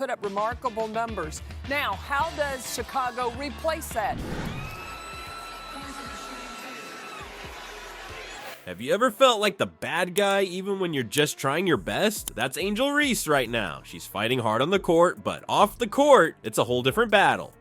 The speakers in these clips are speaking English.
put up remarkable numbers. Now, how does Chicago replace that? Have you ever felt like the bad guy even when you're just trying your best? That's Angel Reese right now. She's fighting hard on the court, but off the court, it's a whole different battle.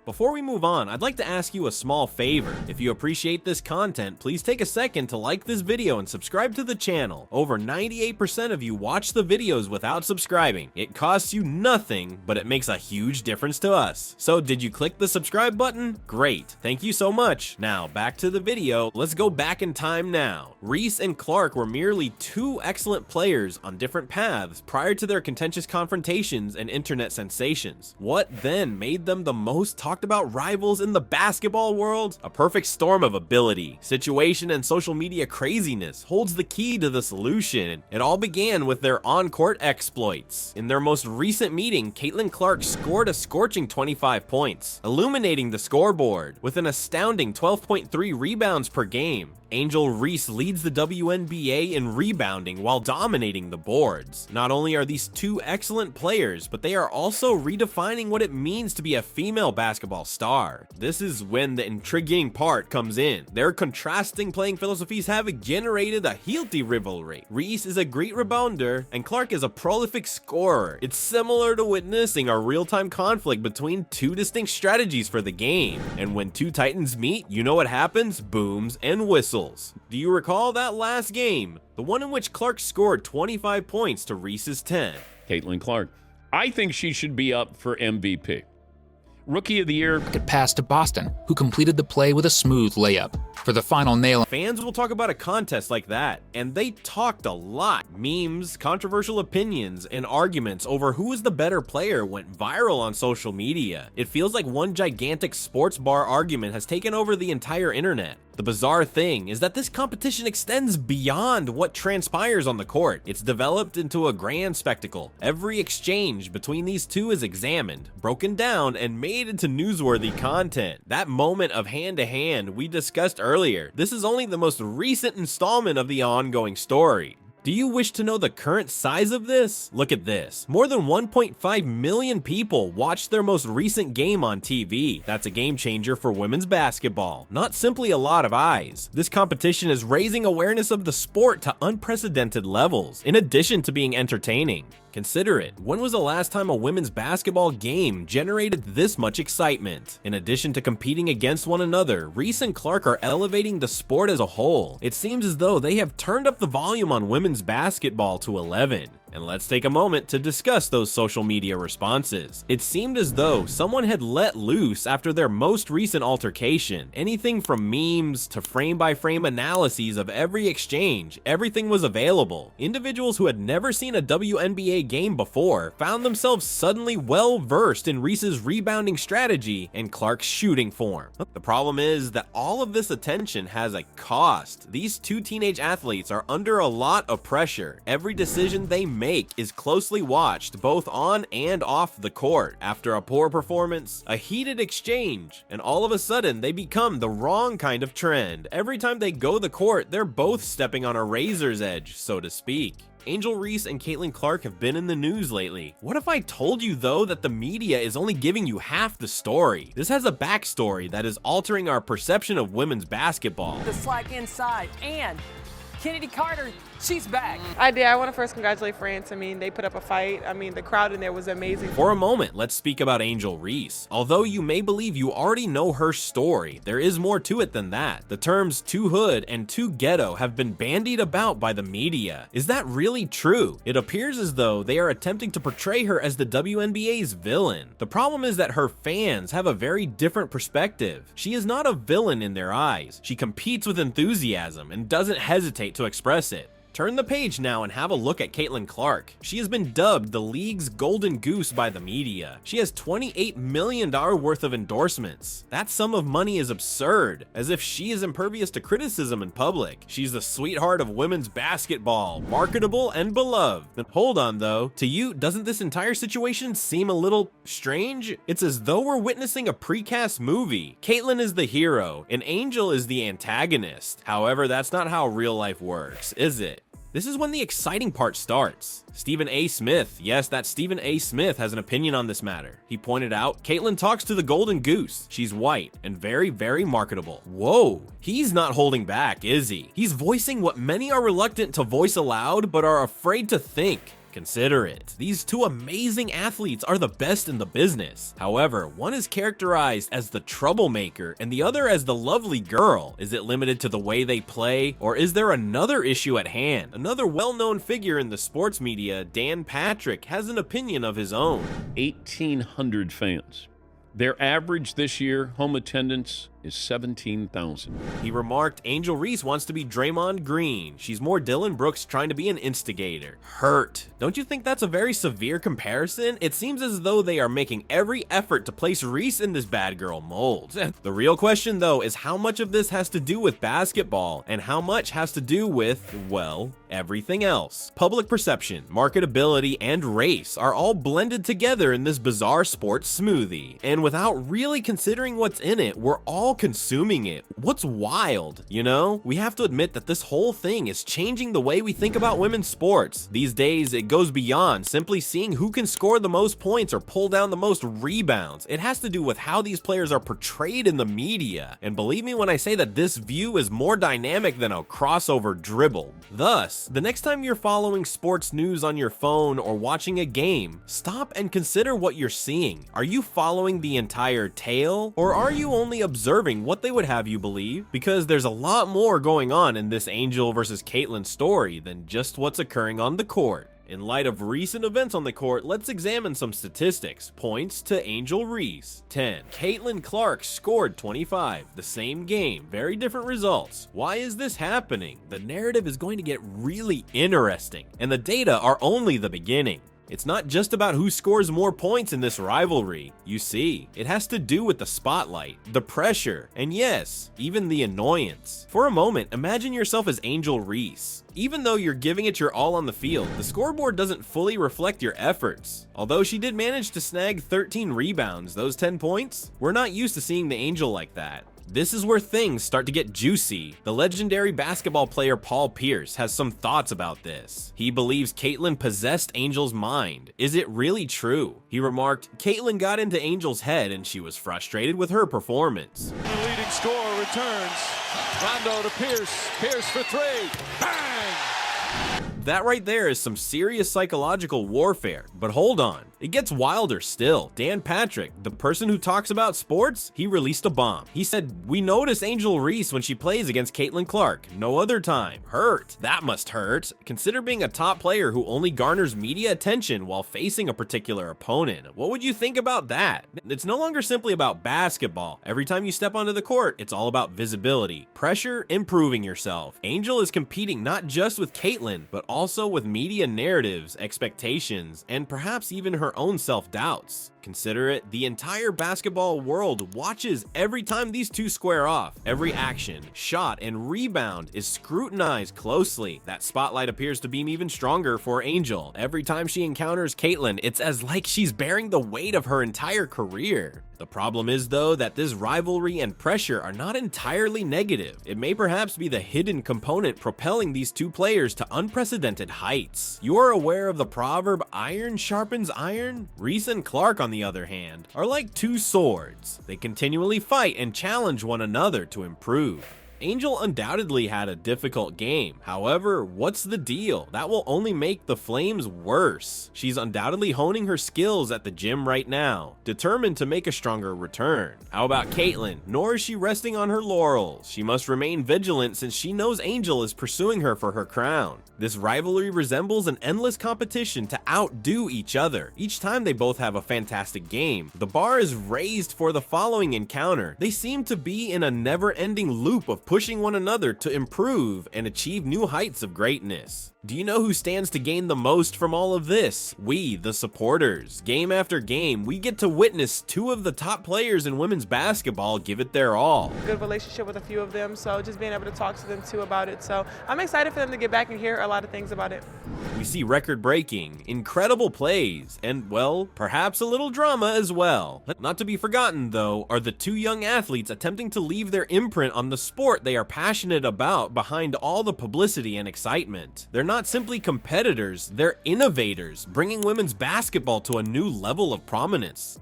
Before we move on, I'd like to ask you a small favor. If you appreciate this content, please take a second to like this video and subscribe to the channel. Over 98% of you watch the videos without subscribing. It costs you nothing, but it makes a huge difference to us. So did you click the subscribe button? Great, thank you so much. Now back to the video, let's go back in time now. Reese and Clark were merely two excellent players on different paths prior to their contentious confrontations and internet sensations. What then made them the most talked about rivals in the basketball world? A perfect storm of ability, situation, and social media craziness holds the key to the solution. It all began with their on-court exploits. In their most recent meeting, Caitlin Clark scored a scorching 25 points, illuminating the scoreboard with an astounding 12.3 rebounds per game. Angel Reese leads the WNBA in rebounding while dominating the boards. Not only are these two excellent players, but they are also redefining what it means to be a female basketball star. This is when the intriguing part comes in. Their contrasting playing philosophies have generated a healthy rivalry. Reese is a great rebounder, and Clark is a prolific scorer. It's similar to witnessing a real-time conflict between two distinct strategies for the game. And when two titans meet, you know what happens? Booms and whistles. Do you recall that last game? The one in which Clark scored 25 points to Reese's 10. Caitlin Clark. I think she should be up for MVP. Rookie of the Year. Pass to Boston, who completed the play with a smooth layup for the final nail. Fans will talk about a contest like that, and they talked a lot. Memes, controversial opinions, and arguments over who is the better player went viral on social media. It feels like one gigantic sports bar argument has taken over the entire internet. The bizarre thing is that this competition extends beyond what transpires on the court. It's developed into a grand spectacle. Every exchange between these two is examined, broken down, and made into newsworthy content. That moment of hand-to-hand we discussed earlier. This is only the most recent installment of the ongoing story. Do you wish to know the current size of this? Look at this. More than 1.5 million people watched their most recent game on TV. That's a game changer for women's basketball. Not simply a lot of eyes. This competition is raising awareness of the sport to unprecedented levels, in addition to being entertaining. Consider it. When was the last time a women's basketball game generated this much excitement? In addition to competing against one another, Reese and Clark are elevating the sport as a whole. It seems as though they have turned up the volume on women's basketball to 11. And let's take a moment to discuss those social media responses. It seemed as though someone had let loose after their most recent altercation. Anything from memes to frame-by-frame analyses of every exchange, everything was available. Individuals who had never seen a WNBA game before found themselves suddenly well-versed in Reese's rebounding strategy and Clark's shooting form. The problem is that all of this attention has a cost. These two teenage athletes are under a lot of pressure. Every decision they make is closely watched both on and off the court. After a poor performance, a heated exchange, and all of a sudden they become the wrong kind of trend. Every time they go the court, they're both stepping on a razor's edge, so to speak. Angel Reese and Caitlin Clark have been in the news lately. What if I told you though that the media is only giving you half the story? This has a backstory that is altering our perception of women's basketball. The slack inside, and Kennedy Carter, she's back. I did. I want to first congratulate France. I mean, they put up a fight. I mean, the crowd in there was amazing. For a moment, let's speak about Angel Reese. Although you may believe you already know her story, there is more to it than that. The terms too hood and too ghetto have been bandied about by the media. Is that really true? It appears as though they are attempting to portray her as the WNBA's villain. The problem is that her fans have a very different perspective. She is not a villain in their eyes. She competes with enthusiasm and doesn't hesitate to express it. Turn the page now and have a look at Caitlin Clark. She has been dubbed the league's golden goose by the media. She has $28 million worth of endorsements. That sum of money is absurd, as if she is impervious to criticism in public. She's the sweetheart of women's basketball, marketable and beloved. But hold on though, to you, doesn't this entire situation seem a little strange? It's as though we're witnessing a precast movie. Caitlin is the hero, and Angel is the antagonist. However, that's not how real life works, is it? This is when the exciting part starts. Stephen A. Smith, yes, that Stephen A. Smith has an opinion on this matter. He pointed out, Caitlyn talks to the golden goose. She's white and very, very marketable. Whoa, he's not holding back, is he? He's voicing what many are reluctant to voice aloud but are afraid to think. Consider it. These two amazing athletes are the best in the business. However, one is characterized as the troublemaker and the other as the lovely girl. Is it limited to the way they play, or is there another issue at hand? Another well-known figure in the sports media, Dan Patrick, has an opinion of his own. 1,800 fans. Their average this year, home attendance, is 17,000. He remarked, Angel Reese wants to be Draymond Green. She's more Dylan Brooks trying to be an instigator. Hurt. Don't you think that's a very severe comparison? It seems as though they are making every effort to place Reese in this bad girl mold. The real question though is how much of this has to do with basketball and how much has to do with, well, everything else. Public perception, marketability, and race are all blended together in this bizarre sports smoothie. And without really considering what's in it, we're all consuming it. What's wild, you know? We have to admit that this whole thing is changing the way we think about women's sports. These days, it goes beyond simply seeing who can score the most points or pull down the most rebounds. It has to do with how these players are portrayed in the media. And believe me when I say that this view is more dynamic than a crossover dribble. Thus, the next time you're following sports news on your phone or watching a game, stop and consider what you're seeing. Are you following the entire tale, or are you only observing what they would have you believe? Because there's a lot more going on in this Angel versus Caitlyn story than just what's occurring on the court. In light of recent events on the court, let's examine some statistics. Points to Angel Reese, 10. Caitlyn Clark scored 25. The same game, very different results. Why is this happening? The narrative is going to get really interesting, and the data are only the beginning. It's not just about who scores more points in this rivalry. You see, it has to do with the spotlight, the pressure, and yes, even the annoyance. For a moment, imagine yourself as Angel Reese. Even though you're giving it your all on the field, the scoreboard doesn't fully reflect your efforts. Although she did manage to snag 13 rebounds, those 10 points, we're not used to seeing the Angel like that. This is where things start to get juicy. The legendary basketball player Paul Pierce has some thoughts about this. He believes Caitlyn possessed Angel's mind. Is it really true? He remarked, Caitlyn got into Angel's head and she was frustrated with her performance. The leading scorer returns. Rondo to Pierce. Pierce for three. Bang! That right there is some serious psychological warfare. But hold on, it gets wilder still. Dan Patrick, the person who talks about sports, he released a bomb. He said, we notice Angel Reese when she plays against Caitlyn Clark. No other time. Hurt. That must hurt. Consider being a top player who only garners media attention while facing a particular opponent. What would you think about that? It's no longer simply about basketball. Every time you step onto the court, it's all about visibility, pressure, improving yourself. Angel is competing not just with Caitlyn, but also with media narratives, expectations, and perhaps even her own self-doubts. Consider it, the entire basketball world watches every time these two square off. Every action, shot, and rebound is scrutinized closely. That spotlight appears to beam even stronger for Angel. Every time she encounters Caitlyn, it's as like she's bearing the weight of her entire career. The problem is though that this rivalry and pressure are not entirely negative. It may perhaps be the hidden component propelling these two players to unprecedented heights. You are aware of the proverb, iron sharpens iron? Reese and Clark, on the other hand, are like two swords. They continually fight and challenge one another to improve. Angel undoubtedly had a difficult game. However, what's the deal? That will only make the Flames worse. She's undoubtedly honing her skills at the gym right now, determined to make a stronger return. How about Caitlyn? Nor is she resting on her laurels. She must remain vigilant since she knows Angel is pursuing her for her crown. This rivalry resembles an endless competition to outdo each other. Each time they both have a fantastic game, the bar is raised for the following encounter. They seem to be in a never-ending loop of pushing one another to improve and achieve new heights of greatness. Do you know who stands to gain the most from all of this? We, the supporters. Game after game, we get to witness two of the top players in women's basketball give it their all. Good relationship with a few of them, so just being able to talk to them too about it. So I'm excited for them to get back and hear a lot of things about it. We see record-breaking, incredible plays, and, well, perhaps a little drama as well. Not to be forgotten, though, are the two young athletes attempting to leave their imprint on the sport they are passionate about behind all the publicity and excitement. They're not not simply competitors, they're innovators, bringing women's basketball to a new level of prominence.